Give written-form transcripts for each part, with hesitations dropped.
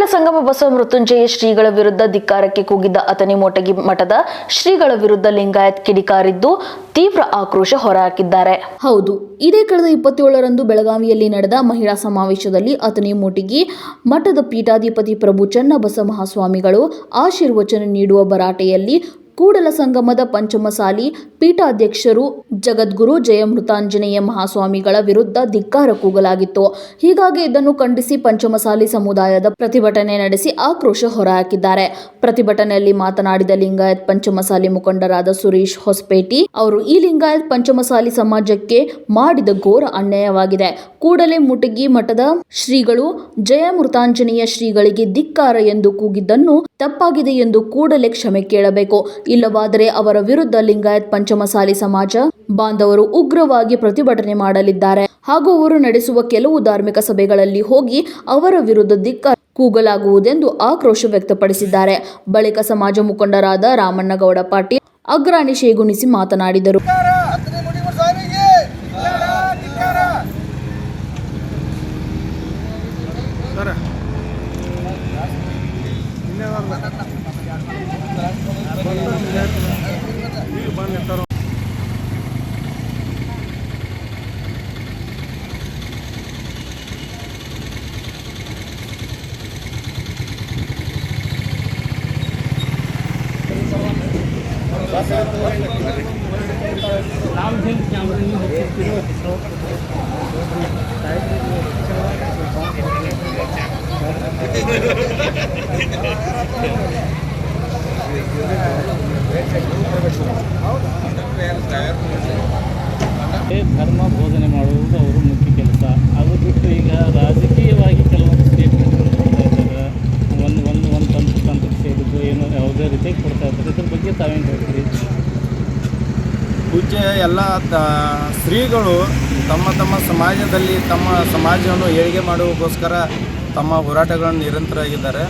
ಕೂಡಲ ಸಂಗಮ ಬಸವ ಮೃತ್ಯುಂಜಯ ಶ್ರೀಗಳ ವಿರುದ್ಧ ಧಿಕ್ಕಾರಕ್ಕೆ ಕೂಗಿದ್ದ ಅಥಣಿ ಮೋಟಗಿ ಮಠದ ಶ್ರೀಗಳ ವಿರುದ್ಧ ಲಿಂಗಾಯತ್ ಕಿಡಿಕಾರಿದ್ದು ತೀವ್ರ ಆಕ್ರೋಶ ಹೊರಹಾಕಿದ್ದಾರೆ. ಹೌದು, ಇದೇ ಕಳೆದ 27ರಂದು ಬೆಳಗಾವಿಯಲ್ಲಿ ನಡೆದ ಮಹಿಳಾ ಸಮಾವೇಶದಲ್ಲಿ ಅಥಣಿ ಮೋಟಗಿ ಮಠದ ಪೀಠಾಧಿಪತಿ ಪ್ರಭು ಚನ್ನಬಸವ ಮಹಾಸ್ವಾಮಿಗಳು ಆಶೀರ್ವಚನ ನೀಡುವ ಭರಾಟೆಯಲ್ಲಿ ಕೂಡಲ ಸಂಗಮದ ಪಂಚಮಸಾಲಿ ಪೀಠಾಧ್ಯಕ್ಷರು ಜಗದ್ಗುರು ಜಯಮೃತಾಂಜನೇಯ ಮಹಾಸ್ವಾಮಿಗಳ ವಿರುದ್ಧ ಧಿಕ್ಕಾರ ಕೂಗಲಾಗಿತ್ತು. ಹೀಗಾಗಿ ಇದನ್ನು ಖಂಡಿಸಿ ಪಂಚಮಸಾಲಿ ಸಮುದಾಯದ ಪ್ರತಿಭಟನೆ ನಡೆಸಿ ಆಕ್ರೋಶ ಹೊರಹಾಕಿದ್ದಾರೆ. ಪ್ರತಿಭಟನೆಯಲ್ಲಿ ಮಾತನಾಡಿದ ಲಿಂಗಾಯತ್ ಪಂಚಮಸಾಲಿ ಮುಖಂಡರಾದ ಸುರೇಶ್ ಹೊಸಪೇಟಿ ಅವರು ಈ ಲಿಂಗಾಯತ್ ಪಂಚಮಸಾಲಿ ಸಮಾಜಕ್ಕೆ ಮಾಡಿದ ಘೋರ ಅನ್ಯಾಯವಾಗಿದೆ. ಕೂಡಲೇ ಮುಟಗಿ ಮಠದ ಶ್ರೀಗಳು ಜಯಮೃತಾಂಜನೇಯ ಶ್ರೀಗಳಿಗೆ ಧಿಕ್ಕಾರ ಎಂದು ಕೂಗಿದ್ದನ್ನು ತಪ್ಪಾಗಿದೆ ಎಂದು ಕೂಡಲೇ ಕ್ಷಮೆ ಕೇಳಬೇಕು. ಇಲ್ಲವಾದರೆ ಅವರ ವಿರುದ್ಧ ಲಿಂಗಾಯತ್ ಪಂಚಮಸಾಲಿ ಸಮಾಜ ಬಾಂಧವರು ಉಗ್ರವಾಗಿ ಪ್ರತಿಭಟನೆ ಮಾಡಲಿದ್ದಾರೆ ಹಾಗೂ ಅವರು ನಡೆಸುವ ಕೆಲವು ಧಾರ್ಮಿಕ ಸಭೆಗಳಲ್ಲಿ ಹೋಗಿ ಅವರ ವಿರುದ್ಧ ಧಿಕ್ಕಾರ ಕೂಗಲಾಗುವುದೆಂದು ಆಕ್ರೋಶ ವ್ಯಕ್ತಪಡಿಸಿದ್ದಾರೆ. ಬಳಿಕ ಸಮಾಜ ಮುಖಂಡರಾದ ರಾಮಣ್ಣಗೌಡ ಪಾಟೀಲ್ ಅಗ್ರಾಣಿ ಶೇಗುಣಿಸಿ ಮಾತನಾಡಿದರು. ಧರ್ಮ ಬೋಧನೆ ಮಾಡುವುದು ಅವರು ಮುಖ್ಯ ಕೆಲಸ. ಅದು ಬಿಟ್ಟು ಈಗ ರಾಜಕೀಯವಾಗಿ ಕೆಲವೊಂದು ಸ್ಟೇಟ್ಮೆಂಟ್ಗಳು ಕೊಡ್ತಾ ಇದ್ದಾರೆ. ಒಂದು ತಂತ್ರಕ್ಕೆ ಸೇರಿದ್ದು ಏನೋ ಯಾವುದೇ ರೀತಿಯಾಗಿ ಕೊಡ್ತಾ ಇದ್ದಾರೆ. ಇದ್ರ ಬಗ್ಗೆ ತಾವೇನು ಹೇಳ್ತೀರಿ? ಪೂಜ್ಯ ಎಲ್ಲ ಶ್ರೀಗಳು ತಮ್ಮ ಸಮಾಜದಲ್ಲಿ ತಮ್ಮ ಸಮಾಜವನ್ನು ಏಳಿಗೆ ಮಾಡುವಗೋಸ್ಕರ ತಮ್ಮ ಹೋರಾಟಗಳನ್ನು ನಿರಂತರವಾಗಿದ್ದಾರೆ.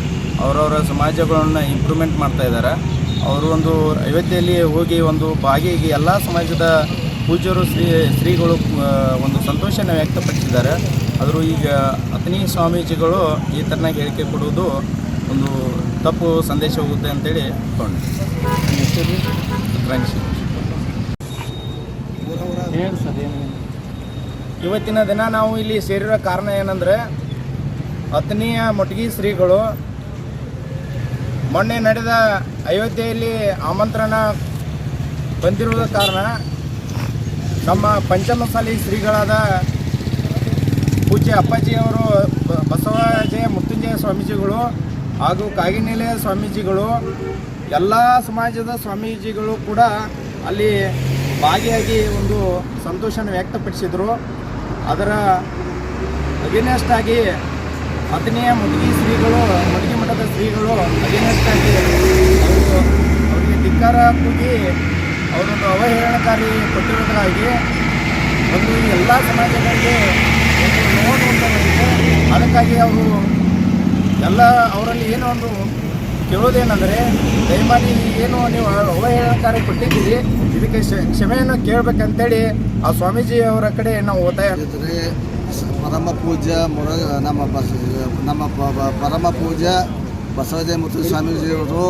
ಅವರವರ ಸಮಾಜಗಳನ್ನು ಇಂಪ್ರೂವ್ಮೆಂಟ್ ಮಾಡ್ತಾ ಇದ್ದಾರೆ. ಅವರು ಒಂದು ಅಯೋಧ್ಯೆಯಲ್ಲಿ ಹೋಗಿ ಒಂದು ಭಾಗಿಯಾಗಿ ಎಲ್ಲ ಸಮಾಜದ ಪೂಜ್ಯರು ಶ್ರೀಗಳು ಒಂದು ಸಂತೋಷನ ವ್ಯಕ್ತಪಡಿಸಿದ್ದಾರೆ. ಆದರೂ ಈಗ ಅಥಣಿ ಸ್ವಾಮೀಜಿಗಳು ಈ ಥರನಾಗಿ ಹೇಳಿಕೆ ಕೊಡುವುದು ಒಂದು ತಪ್ಪು ಸಂದೇಶ ಹೋಗುತ್ತೆ ಅಂತೇಳಿ ಕೊಂಡು ಇವತ್ತಿನ ದಿನ ನಾವು ಇಲ್ಲಿ ಸೇರಿರೋ ಕಾರಣ ಏನಂದರೆ, ಅಥಣಿಯ ಮೊಟಗಿ ಶ್ರೀಗಳು ಮೊನ್ನೆ ನಡೆದ ಅಯೋಧ್ಯೆಯಲ್ಲಿ ಆಮಂತ್ರಣ ಬಂದಿರುವ ಕಾರಣ ನಮ್ಮ ಪಂಚಮಸಾಲಿ ಶ್ರೀಗಳಾದ ಪೂಜ್ಯ ಅಪ್ಪಾಜಿಯವರು ಬಸವಜಯ ಮೃತ್ಯುಂಜಯ ಸ್ವಾಮೀಜಿಗಳು ಹಾಗೂ ಕಾಗಿನೆಲೆಯ ಸ್ವಾಮೀಜಿಗಳು ಎಲ್ಲ ಸಮಾಜದ ಸ್ವಾಮೀಜಿಗಳು ಕೂಡ ಅಲ್ಲಿ ಭಾಗಿಯಾಗಿ ಒಂದು ಸಂತೋಷನ ವ್ಯಕ್ತಪಡಿಸಿದರು. ಅದರ ಅಗೇನೆಸ್ಟ್ ಆಗಿ ಅಥಣಿಯ ಮೊಟಗಿ ಶ್ರೀಗಳು, ಮೊಟಗಿ ಮಠದ ಶ್ರೀಗಳು ಅಗೇನೆಸ್ಟ್ ಆಗಿ ಅವರಿಗೆ ಧಿಕ್ಕಾರ ಕೂಗಿ ಅವರೊಂದು ಅವಹೇಳನಕಾರಿ ಕೊಟ್ಟಿರೋದಾಗಿ ಒಂದು ಎಲ್ಲ ಸಮಾಜಗಳಿಗೆ ಒಂದು ನೋವು ಉಂಟಾಗಿದೆ. ಅದಕ್ಕಾಗಿ ಅವರು ಎಲ್ಲ ಅವರಲ್ಲಿ ಏನೋ ಒಂದು ಕೇಳೋದೇನೆಂದರೆ, ದಯಮಾಡಿ ಏನು ನೀವು ಅವಹೇಳನಕಾರಿ ಕೊಟ್ಟಿದ್ದೀರಿ, ಇದಕ್ಕೆ ಕ್ಷಮೆಯನ್ನು ಕೇಳಬೇಕಂತೇಳಿ ಆ ಸ್ವಾಮೀಜಿಯವರ ಕಡೆ ನಾವು ಒತ್ತಾಯ ಮಾಡ್ತಿದ್ರಿ. ಪರಮ ಪೂಜ್ಯ ನಮ್ಮ ಪರಮ ಪೂಜ್ಯ ಬಸವಜಯ ಮುತ್ತು ಸ್ವಾಮೀಜಿಯವರು,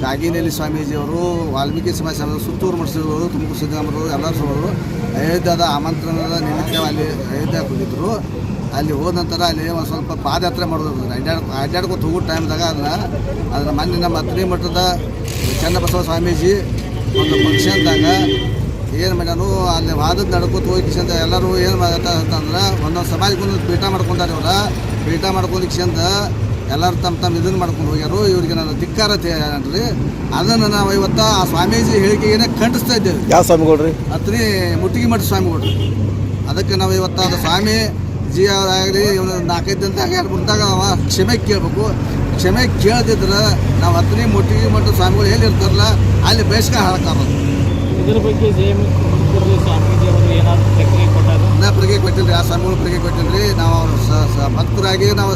ಕಾಗಿನೆಲೆ ಸ್ವಾಮೀಜಿಯವರು, ವಾಲ್ಮೀಕಿ ಸಮಾಜ ಸುತ್ತೂರು ಮಠದವರು, ತುಮಕೂರು ಸಿದ್ದರಾಮರು ಎಲ್ಲರೂ ಸೋರು ಅಯೋಧ್ಯದ ಆಮಂತ್ರಣದ ನಿಮಿತ್ತ ಅಲ್ಲಿ ಅಯೋಧ್ಯೆಗೆ ಹೋಗಿದ್ದರು. ಅಲ್ಲಿ ಹೋದ ನಂತರ ಅಲ್ಲಿ ಒಂದು ಸ್ವಲ್ಪ ಪಾದಯಾತ್ರೆ ಮಾಡೋದು, ಅಡ್ಡಾಡ್ಕೊತ ಹೋಗೋ ಟೈಮ್ದಾಗ ಅದನ್ನು ಮೊನ್ನೆ ನಮ್ಮ ಅಥಣಿ ಮಠದ ಚನ್ನಬಸವ ಸ್ವಾಮೀಜಿ ಒಂದು ಫಂಕ್ಷನ್ದಾಗ ಏನು ಮಾಡ್ಯಾನು, ಅಲ್ಲಿ ವಾದದ ನಡ್ಕೋತ ಹೋಗಿ ಕಿಶಂದ ಎಲ್ಲರೂ ಏನು ಅಂತಂದ್ರೆ ಒಂದೊಂದು ಸಮಾಜಕ್ಕೊಂದು ಪೀಠ ಮಾಡ್ಕೊಂಡಾರೆ. ಇವರ ಪೀಠ ಮಾಡ್ಕೊಂಡು ಕಿಶಂದ ಎಲ್ಲರೂ ತಮ್ಮ ಇದನ್ನು ಮಾಡ್ಕೊಂಡು ಹೋಗ್ಯಾರು. ಇವ್ರಿಗೆ ನಾನು ಧಿಕ್ಕಾರ ರೀ. ಅದನ್ನು ನಾವು ಇವತ್ತು ಆ ಸ್ವಾಮೀಜಿ ಹೇಳಿಕೆಗೆ ಖಂಡಿಸ್ತಾ ಇದ್ದೇವೆ. ಯಾವ ಸ್ವಾಮಿಗಳ್ರಿ? ಅಥಣಿ ಮುಟಗಿ ಮಠ ಸ್ವಾಮಿಗಳ್ರಿ. ಅದಕ್ಕೆ ನಾವು ಇವತ್ತು ಅದು ಸ್ವಾಮಿ ಜಿ ಅವರಾಗಲಿ ಇವನು 4-5 ದಿನದಾಗ 2-3 ದಿನದಾಗ ಅವ ಕ್ಷಮೆ ಕೇಳಬೇಕು. ಕ್ಷಮೆ ಕೇಳ್ತಿದ್ರೆ ನಾವು ಅಥಣಿ ಮುಟಗಿ ಮಠ ಸ್ವಾಮಿಗಳು ಎಲ್ಲಿರ್ತಾರಲ್ಲ ಅಲ್ಲಿ ಬಯಸ್ಕ ಹಾಳಕ್ಕಾರೋದು. ಇದ್ರ ಬಗ್ಗೆ ಸ್ವಾಮೀಜಿ ಅವರು ಏನಾದರೂ ಪ್ರಕ್ರಿಯೆ ಕೊಟ್ಟಾಗ ನಾ ಪ್ರಕ್ರಿಯೆ ಕೊಟ್ಟಿಲ್ಲ, ಆ ಸ್ವಾಮಿಗಳು ಪ್ರಕ್ರಿಯೆ ಕೊಟ್ಟಿಲ್ಲ. ನಾವು ಭಕ್ತರಾಗಿ ನಾವು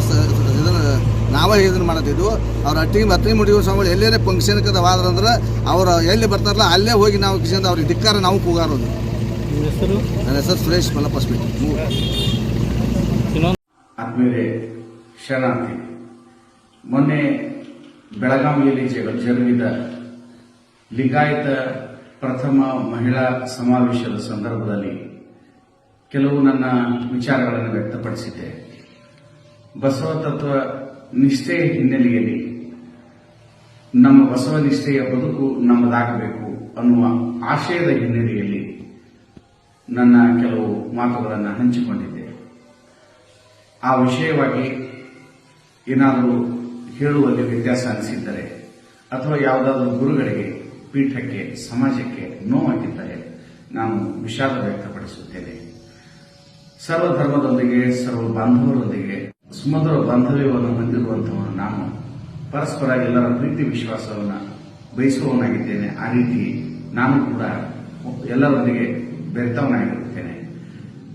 ಇದನ್ನು ನಾವೇ ಇದನ್ನು ಮಾಡೋದಿದ್ದು. ಅವ್ರು ಅಥಣಿ ಮುಟಗಿ ಸ್ವಾಮಿಗಳು ಎಲ್ಲೇ ಫಂಕ್ಷನ್ಗೆ ವಾದ್ರಂದ್ರೆ ಅವರು ಎಲ್ಲಿ ಬರ್ತಾರಲ್ಲ ಅಲ್ಲೇ ಹೋಗಿ ನಾವು ಕಿಶಂದ ಅವ್ರಿಗೆ ಧಿಕ್ಕಾರ ನಾವು ಕೂಗಾರೋದು. ಹೆಸರು? ನನ್ನ ಹೆಸರು ಸುರೇಶ್ ಮಲ್ಲಪ್ಪ ಆದ್ಮೇಲೆ ಶರಣಾರ್ಥಿ ಮೊನ್ನೆ ಬೆಳಗಾವಿಯಲ್ಲಿ ಜರುಗಿದ ಲಿಂಗಾಯತ ಪ್ರಥಮ ಮಹಿಳಾ ಸಮಾವೇಶದ ಸಂದರ್ಭದಲ್ಲಿ ಕೆಲವು ನನ್ನ ವಿಚಾರಗಳನ್ನು ವ್ಯಕ್ತಪಡಿಸಿದ್ದೆ. ಬಸವ ತತ್ವ ನಿಷ್ಠೆಯ ಹಿನ್ನೆಲೆಯಲ್ಲಿ ನಮ್ಮ ಬಸವ ನಿಷ್ಠೆಯ ಬದುಕು ನಮ್ಮದಾಗಬೇಕು ಅನ್ನುವ ಆಶಯದ ಹಿನ್ನೆಲೆಯಲ್ಲಿ ನನ್ನ ಕೆಲವು ಮಾತುಗಳನ್ನು ಹಂಚಿಕೊಂಡಿದ್ದೆ. ಆ ವಿಷಯವಾಗಿ ಏನಾದರೂ ಹೇಳುವಲ್ಲಿ ವ್ಯತ್ಯಾಸ ಅನಿಸಿದ್ದರೆ ಅಥವಾ ಯಾವುದಾದರೂ ಗುರುಗಳಿಗೆ, ಪೀಠಕ್ಕೆ, ಸಮಾಜಕ್ಕೆ ನೋವಾಗಿದ್ದರೆ ನಾನು ವಿಷಾದ ವ್ಯಕ್ತಪಡಿಸುತ್ತೇನೆ. ಸರ್ವಧರ್ಮದೊಂದಿಗೆ, ಸರ್ವ ಬಾಂಧವರೊಂದಿಗೆ ಸುಮಧುರ ಬಾಂಧವ್ಯವನ್ನು ಹೊಂದಿರುವಂತಹ ನಾನು ಪರಸ್ಪರ ಎಲ್ಲರ ಪ್ರೀತಿ ವಿಶ್ವಾಸವನ್ನು ಬಯಸುವವನಾಗಿದ್ದೇನೆ. ಆ ರೀತಿ ನಾನು ಕೂಡ ಎಲ್ಲರೊಂದಿಗೆ ಬೆರೆತವನಾಗಿರುತ್ತೇನೆ.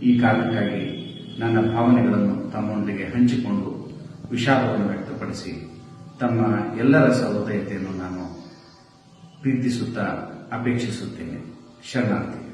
ಈ ಕಾರಣಕ್ಕಾಗಿ ನನ್ನ ಭಾವನೆಗಳನ್ನು ತಮ್ಮೊಂದಿಗೆ ಹಂಚಿಕೊಂಡು ವಿಷಾದವನ್ನು ವ್ಯಕ್ತಪಡಿಸಿ ತಮ್ಮ ಎಲ್ಲರ ಸಹೃದಯತೆಯನ್ನು ನಾನು ಪ್ರೀತಿಸುತ್ತಾ ಅಪೇಕ್ಷಿಸುತ್ತೇನೆ. ಶರಣಾರ್ಥಿ.